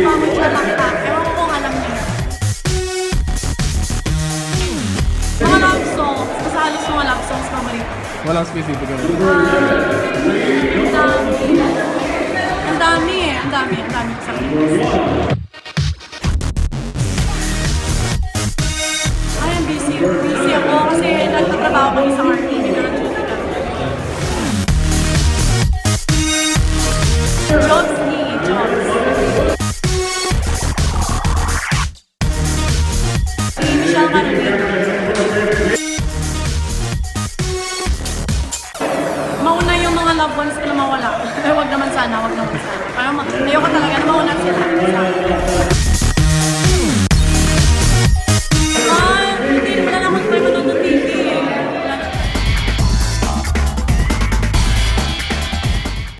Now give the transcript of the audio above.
mamon siya lang ka. Ewan ko kung alam niyo. Mga love songs. Kasi halos mga love songs paborito. Walang specific. Ang dami. Ang dami eh. Ang dami ko sa akin. Ay, I'm busy. Busy ako kasi nagtatrabaho kami sa RT. Hindi ko nag-duty kami. Jobs ni Jobs. Si Michelle Carolina. Mauna yung mga loved ones ko na mawala. Wag naman sana. Ayoko talaga na mauna sila sa akin.